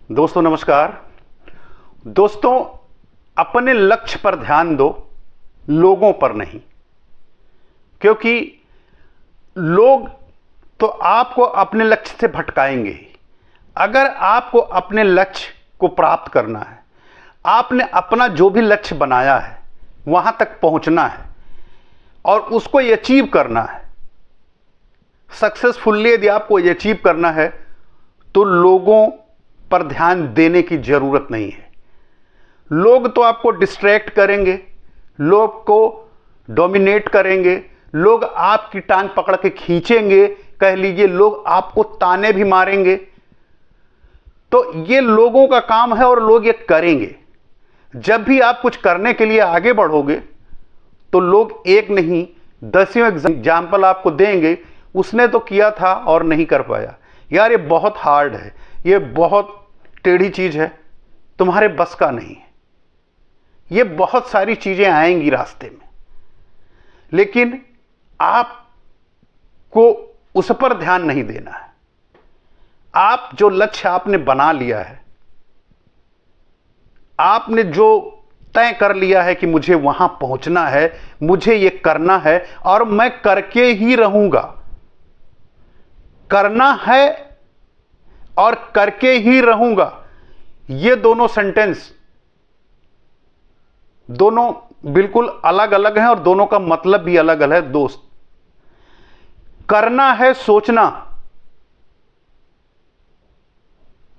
दोस्तों नमस्कार। दोस्तों, अपने लक्ष्य पर ध्यान दो, लोगों पर नहीं। क्योंकि लोग तो आपको अपने लक्ष्य से भटकाएंगे ही। अगर आपको अपने लक्ष्य को प्राप्त करना है, आपने अपना जो भी लक्ष्य बनाया है वहां तक पहुंचना है और उसको अचीव करना है, सक्सेसफुली यदि आपको अचीव करना है तो लोगों पर ध्यान देने की जरूरत नहीं है। लोग तो आपको डिस्ट्रैक्ट करेंगे, लोग को डोमिनेट करेंगे, लोग आपकी टांग पकड़ के खींचेंगे, कह लीजिए लोग आपको ताने भी मारेंगे। तो ये लोगों का काम है और लोग ये करेंगे। जब भी आप कुछ करने के लिए आगे बढ़ोगे तो लोग एक नहीं 10 एग्जाम्पल आपको देंगे, उसने तो किया था और नहीं कर पाया। यार ये बहुत हार्ड है, ये बहुत टेढ़ी चीज है, तुम्हारे बस का नहीं है। ये बहुत सारी चीजें आएंगी रास्ते में, लेकिन आपको उस पर ध्यान नहीं देना है। आप जो लक्ष्य आपने बना लिया है, आपने जो तय कर लिया है कि मुझे वहां पहुंचना है, मुझे ये करना है और मैं करके ही रहूंगा। करना है और करके ही रहूंगा, ये दोनों सेंटेंस दोनों बिल्कुल अलग अलग हैं और दोनों का मतलब भी अलग अलग है। दोस्त, करना है सोचना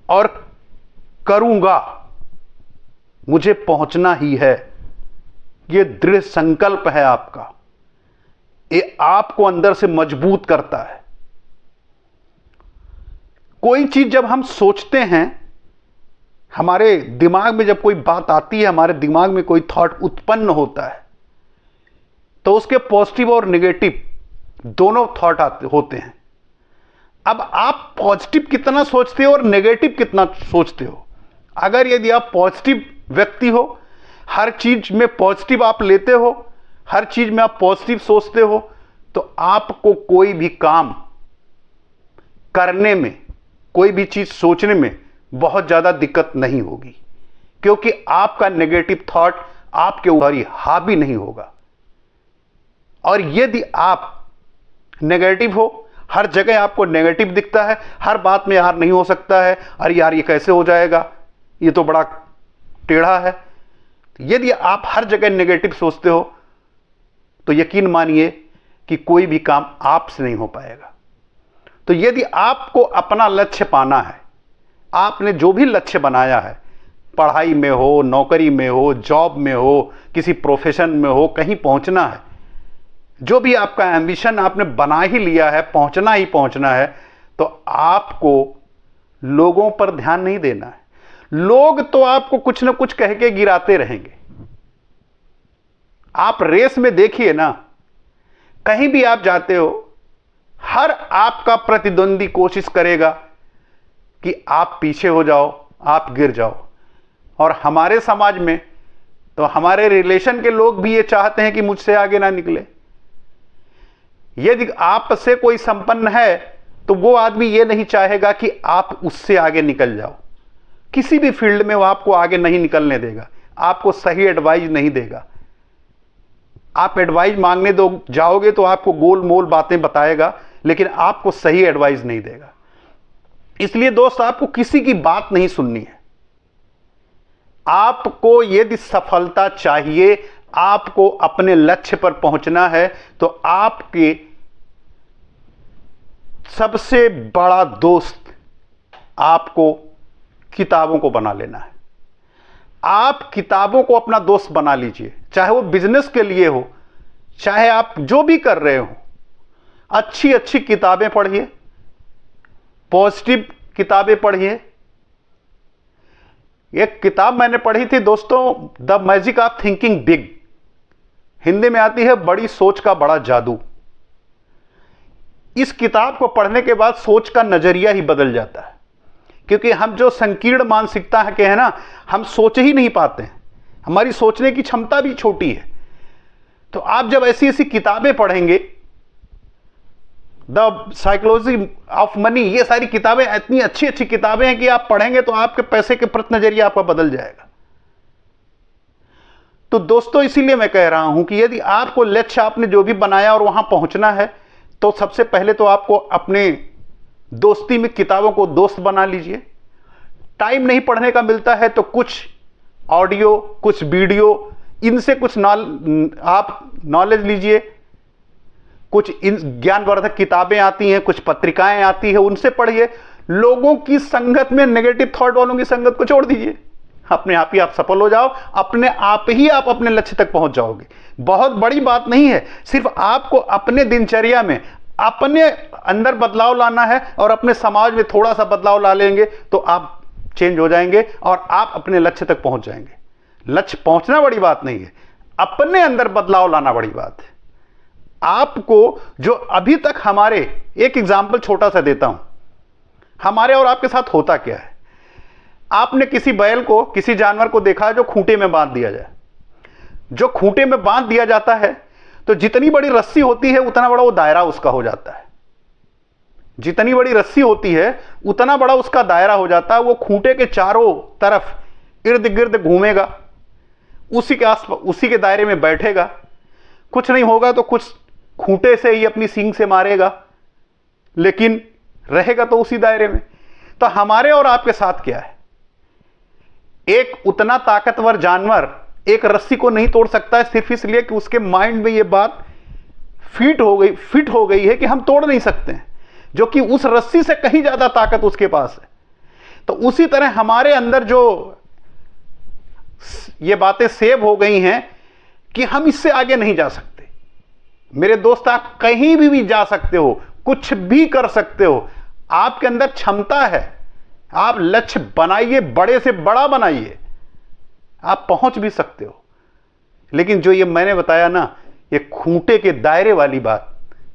और करूंगा, मुझे पहुंचना ही है, यह दृढ़ संकल्प है आपका। ये आपको अंदर से मजबूत करता है। कोई चीज जब हम सोचते हैं, हमारे दिमाग में जब कोई बात आती है, हमारे दिमाग में कोई थॉट उत्पन्न होता है, तो उसके पॉजिटिव और नेगेटिव दोनों थॉट होते हैं। अब आप पॉजिटिव कितना सोचते हो और नेगेटिव कितना सोचते हो। अगर यदि आप पॉजिटिव व्यक्ति हो, हर चीज में पॉजिटिव आप लेते हो, हर चीज में आप पॉजिटिव सोचते हो, तो आपको कोई भी काम करने में, कोई भी चीज सोचने में बहुत ज्यादा दिक्कत नहीं होगी, क्योंकि आपका नेगेटिव थॉट आपके ऊपर ही हावी नहीं होगा। और यदि आप नेगेटिव हो, हर जगह आपको नेगेटिव दिखता है, हर बात में यार नहीं हो सकता है, अरे यार ये कैसे हो जाएगा, ये तो बड़ा टेढ़ा है। यदि आप हर जगह नेगेटिव सोचते हो तो यकीन मानिए कि कोई भी काम आपसे नहीं हो पाएगा। तो यदि आपको अपना लक्ष्य पाना है, आपने जो भी लक्ष्य बनाया है, पढ़ाई में हो, नौकरी में हो, जॉब में हो, किसी प्रोफेशन में हो, कहीं पहुंचना है, जो भी आपका एम्बिशन आपने बना ही लिया है, पहुंचना ही पहुंचना है, तो आपको लोगों पर ध्यान नहीं देना है। लोग तो आपको कुछ ना कुछ कह के गिराते रहेंगे। आप रेस में देखिए ना, कहीं भी आप जाते हो, हर आपका प्रतिद्वंदी कोशिश करेगा कि आप पीछे हो जाओ, आप गिर जाओ। और हमारे समाज में तो हमारे रिलेशन के लोग भी ये चाहते हैं कि मुझसे आगे ना निकले। यदि आपसे कोई संपन्न है तो वो आदमी ये नहीं चाहेगा कि आप उससे आगे निकल जाओ। किसी भी फील्ड में वो आपको आगे नहीं निकलने देगा, आपको सही एडवाइस नहीं देगा। आप एडवाइस मांगने दो जाओगे तो आपको गोल मोल बातें बताएगा, लेकिन आपको सही एडवाइस नहीं देगा। इसलिए दोस्त, आपको किसी की बात नहीं सुननी है। आपको यदि सफलता चाहिए, आपको अपने लक्ष्य पर पहुंचना है, तो आपके सबसे बड़ा दोस्त आपको किताबों को बना लेना है। आप किताबों को अपना दोस्त बना लीजिए, चाहे वो बिजनेस के लिए हो, चाहे आप जो भी कर रहे हो। अच्छी अच्छी किताबें पढ़िए, पॉजिटिव किताबें पढ़िए। एक किताब मैंने पढ़ी थी दोस्तों, the magic of thinking big, Hindi में आती है बड़ी सोच का बड़ा जादू। इस किताब को पढ़ने के बाद सोच का नजरिया ही बदल जाता है, क्योंकि हम जो संकीर्ण मानसिकता है के हैं ना, हम सोच ही नहीं पाते हैं, हमारी सोचने की क्षमता भी छोटी है। तो आप जब ऐसी ऐसी किताबें पढ़ेंगे द साइकोलॉजी ऑफ मनी, ये सारी किताबें इतनी अच्छी अच्छी किताबें हैं कि आप पढ़ेंगे तो आपके पैसे के प्रति नजरिया आपका बदल जाएगा। तो दोस्तों इसीलिए मैं कह रहा हूं कि यदि आपको लक्ष्य आपने जो भी बनाया और वहां पहुंचना है, तो सबसे पहले तो आपको अपने दोस्ती में किताबों को दोस्त बना लीजिए। टाइम नहीं पढ़ने का मिलता है तो कुछ ऑडियो, कुछ वीडियो, इनसे कुछ आप नॉलेज लीजिए। कुछ इन ज्ञानवर्धक किताबें आती हैं, कुछ पत्रिकाएं आती हैं, उनसे पढ़िए। लोगों की संगत में, नेगेटिव थॉट वालों की संगत को छोड़ दीजिए। अपने आप ही आप सफल हो जाओ, अपने आप ही आप अपने लक्ष्य तक पहुंच जाओगे। बहुत बड़ी बात नहीं है, सिर्फ आपको अपने दिनचर्या में अपने अंदर बदलाव लाना है और अपने समाज में थोड़ा सा बदलाव ला लेंगे तो आप चेंज हो जाएंगे और आप अपने लक्ष्य तक पहुंच जाएंगे। लक्ष्य पहुंचना बड़ी बात नहीं है, अपने अंदर बदलाव लाना बड़ी बात है। आपको जो अभी तक हमारे, एक एग्जाम्पल छोटा सा देता हूं, हमारे और आपके साथ होता क्या है। आपने किसी बैल को, किसी जानवर को देखा है जो खूंटे में बांध दिया जाए। जो खूंटे में बांध दिया जाता है तो जितनी बड़ी रस्सी होती है उतना बड़ा वो दायरा उसका हो जाता है। जितनी बड़ी रस्सी होती है उतना बड़ा उसका दायरा हो जाता है। वो खूंटे के चारों तरफ इर्द गिर्द घूमेगा, उसी के आसपास, उसी के दायरे में बैठेगा। कुछ नहीं होगा तो कुछ खूंटे से ही अपनी सींग से मारेगा, लेकिन रहेगा तो उसी दायरे में। तो हमारे और आपके साथ क्या है, एक उतना ताकतवर जानवर एक रस्सी को नहीं तोड़ सकता है सिर्फ इसलिए कि उसके माइंड में यह बात फिट हो गई है कि हम तोड़ नहीं सकते हैं, जो कि उस रस्सी से कहीं ज्यादा ताकत उसके पास है। तो उसी तरह हमारे अंदर जो ये बातें सेव हो गई हैं कि हम इससे आगे नहीं जा सकते। मेरे दोस्त, आप कहीं भी जा सकते हो, कुछ भी कर सकते हो, आपके अंदर क्षमता है। आप लक्ष्य बनाइए, बड़े से बड़ा बनाइए, आप पहुंच भी सकते हो। लेकिन जो ये मैंने बताया ना, ये खूंटे के दायरे वाली बात,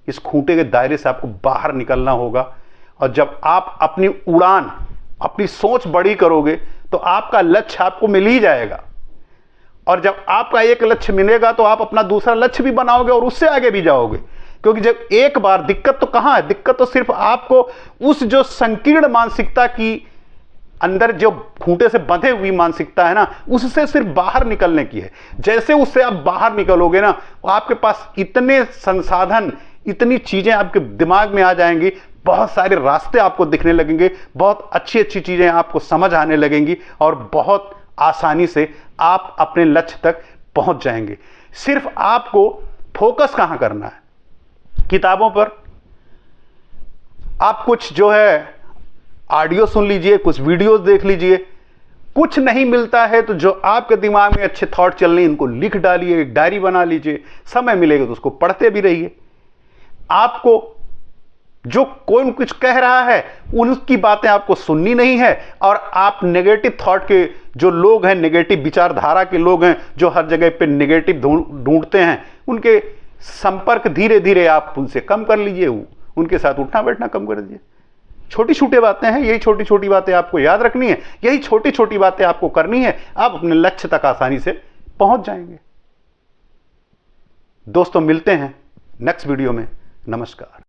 इस खूंटे के दायरे से आपको बाहर निकलना होगा। और जब आप अपनी उड़ान, अपनी सोच बड़ी करोगे तो आपका लक्ष्य आपको मिल ही जाएगा। और जब आपका एक लक्ष्य मिलेगा तो आप अपना दूसरा लक्ष्य भी बनाओगे और उससे आगे भी जाओगे। क्योंकि जब एक बार, दिक्कत तो कहां है, दिक्कत तो सिर्फ आपको उस जो संकीर्ण मानसिकता की अंदर जो खूंटे से बंधे हुई मानसिकता है ना, उससे सिर्फ बाहर निकलने की है। जैसे उससे आप बाहर निकलोगे ना, आपके पास इतने संसाधन, इतनी चीजें आपके दिमाग में आ जाएंगी, बहुत सारे रास्ते आपको दिखने लगेंगे, बहुत अच्छी अच्छी चीजें आपको समझ आने लगेंगी और बहुत आसानी से आप अपने लक्ष्य तक पहुंच जाएंगे। सिर्फ आपको फोकस कहां करना है, किताबों पर। आप कुछ जो है ऑडियो सुन लीजिए, कुछ वीडियोस देख लीजिए। कुछ नहीं मिलता है तो जो आपके दिमाग में अच्छे थॉट चल रहे हैं इनको लिख डालिए, एक डायरी बना लीजिए। समय मिलेगा तो उसको पढ़ते भी रहिए। आपको जो कोई कुछ कह रहा है उनकी बातें आपको सुननी नहीं है। और आप नेगेटिव थॉट के जो लोग हैं, नेगेटिव विचारधारा के लोग हैं, जो हर जगह पे नेगेटिव ढूंढते हैं, उनके संपर्क धीरे धीरे आप उनसे कम कर लीजिए। उनके साथ उठना बैठना कम कर दीजिए। छोटी छोटी बातें हैं, यही छोटी छोटी बातें आपको याद रखनी है, यही छोटी छोटी बातें आपको करनी है। आप अपने लक्ष्य तक आसानी से पहुंच जाएंगे। दोस्तों, मिलते हैं नेक्स्ट वीडियो में। नमस्कार।